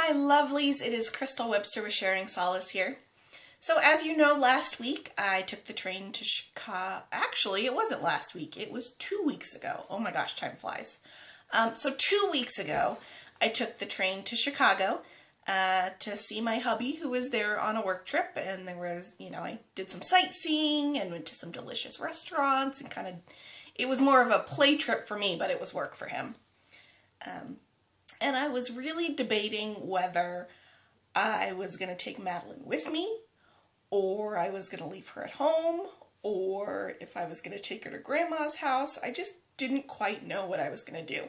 my lovelies, it is Crystal Webster with Sharing Solace here. So as you know, last week I took the train to Chicago. Actually, it wasn't last week, it was 2 weeks ago. Oh my gosh, time flies. So 2 weeks ago, I took the train to Chicago to see my hubby who was there on a work trip, and there was, I did some sightseeing and went to some delicious restaurants and it was more of a play trip for me, but it was work for him. And I was really debating whether I was going to take Madelyn with me, or I was going to leave her at home, or if I was going to take her to Grandma's house. I just didn't quite know what I was going to do.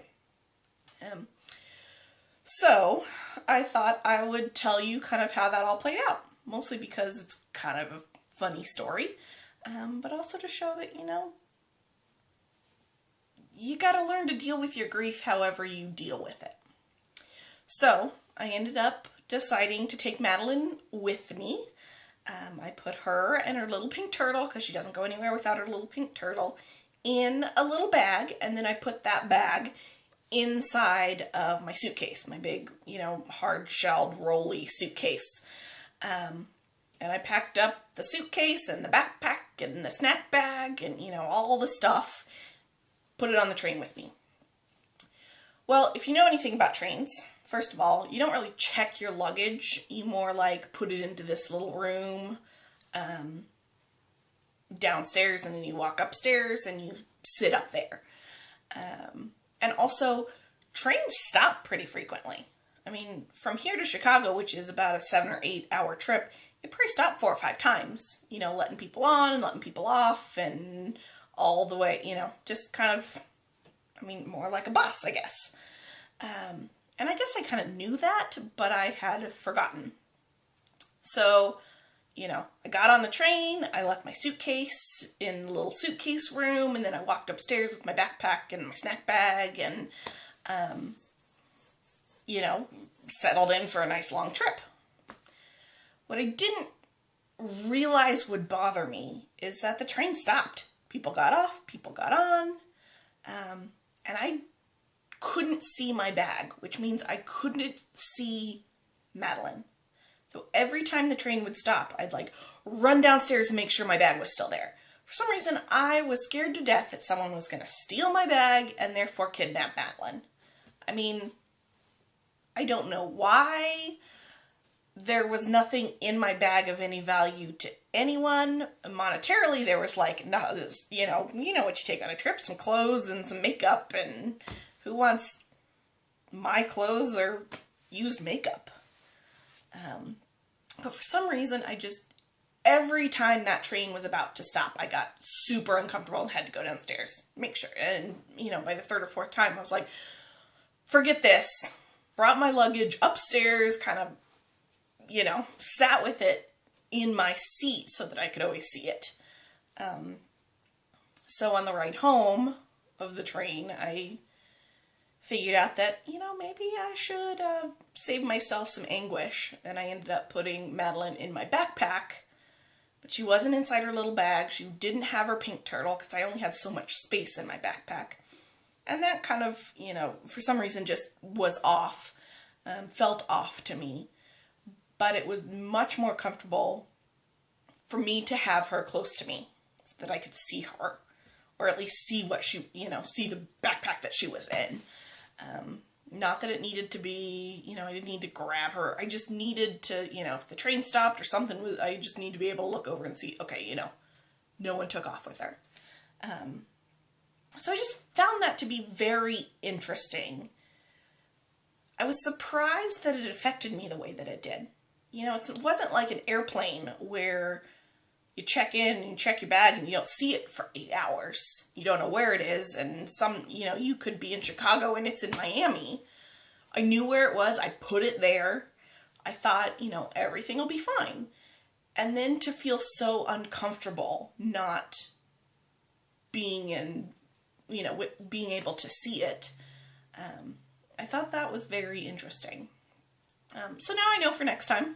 So I thought I would tell you kind of how that all played out, mostly because it's kind of a funny story, but also to show that, you got to learn to deal with your grief however you deal with it. So I ended up deciding to take Madelyn with me. I put her and her little pink turtle, because she doesn't go anywhere without her little pink turtle, in a little bag, and then I put that bag inside of my suitcase, my big, hard-shelled, rolly suitcase. And I packed up the suitcase and the backpack and the snack bag and, all the stuff, put it on the train with me. Well, if you know anything about trains, first of all, you don't really check your luggage. You more like put it into this little room downstairs, and then you walk upstairs and you sit up there. And also, trains stop pretty frequently. I mean, from here to Chicago, which is about a 7 or 8 hour trip, it probably stopped 4 or 5 times. Letting people on and letting people off and all the way, just kind of, more like a bus, I guess. And I guess I kind of knew that, but I had forgotten. So, I got on the train, I left my suitcase in the little suitcase room, and then I walked upstairs with my backpack and my snack bag and, settled in for a nice long trip. What I didn't realize would bother me is that the train stopped. People got off, people got on, and I couldn't see my bag, which means I couldn't see Madelyn. So every time the train would stop, I'd run downstairs and make sure my bag was still there. For some reason, I was scared to death that someone was going to steal my bag and therefore kidnap Madelyn. I don't know why. There was nothing in my bag of any value to anyone. Monetarily, there was no, this, you know what you take on a trip, some clothes and some makeup, and who wants my clothes or used makeup? But for some reason, every time that train was about to stop, I got super uncomfortable and had to go downstairs, make sure. And, by the 3rd or 4th time, I was like, forget this. Brought my luggage upstairs, kind of, sat with it in my seat so that I could always see it. So on the ride home of the train, I figured out that, maybe I should save myself some anguish, and I ended up putting Madelyn in my backpack, but she wasn't inside her little bag. She didn't have her pink turtle, because I only had so much space in my backpack, and that kind of, for some reason just was off, felt off to me, but it was much more comfortable for me to have her close to me, so that I could see her, or at least see what she, see the backpack that she was in. Not that it needed to be, I didn't need to grab her. I just needed to, if the train stopped or something was, I just need to be able to look over and see, okay, no one took off with her. So I just found that to be very interesting. I was surprised that it affected me the way that it did. It wasn't like an airplane where you check in and you check your bag and you don't see it for 8 hours. You don't know where it is, and you could be in Chicago and it's in Miami. I knew where it was. I put it there. I thought, everything will be fine. And then to feel so uncomfortable not being in, being able to see it, I thought that was very interesting. So now I know for next time,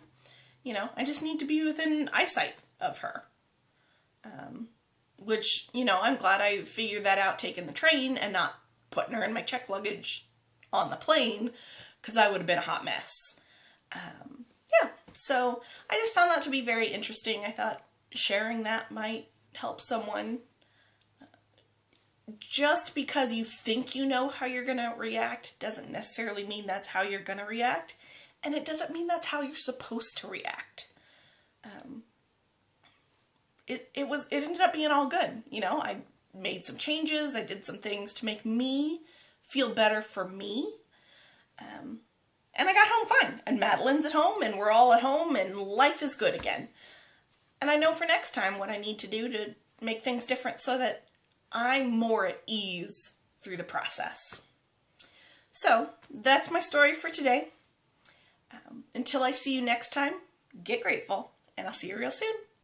I just need to be within eyesight of her. Which, I'm glad I figured that out taking the train and not putting her in my checked luggage on the plane, because I would have been a hot mess. Yeah, so I just found that to be very interesting. I thought sharing that might help someone. Just because you think you know how you're going to react doesn't necessarily mean that's how you're going to react. And it doesn't mean that's how you're supposed to react. It ended up being all good. You know, I made some changes. I did some things to make me feel better for me. And I got home fine. And Madelyn's at home, and we're all at home, and life is good again. And I know for next time what I need to do to make things different so that I'm more at ease through the process. So, that's my story for today. Until I see you next time, get grateful, and I'll see you real soon.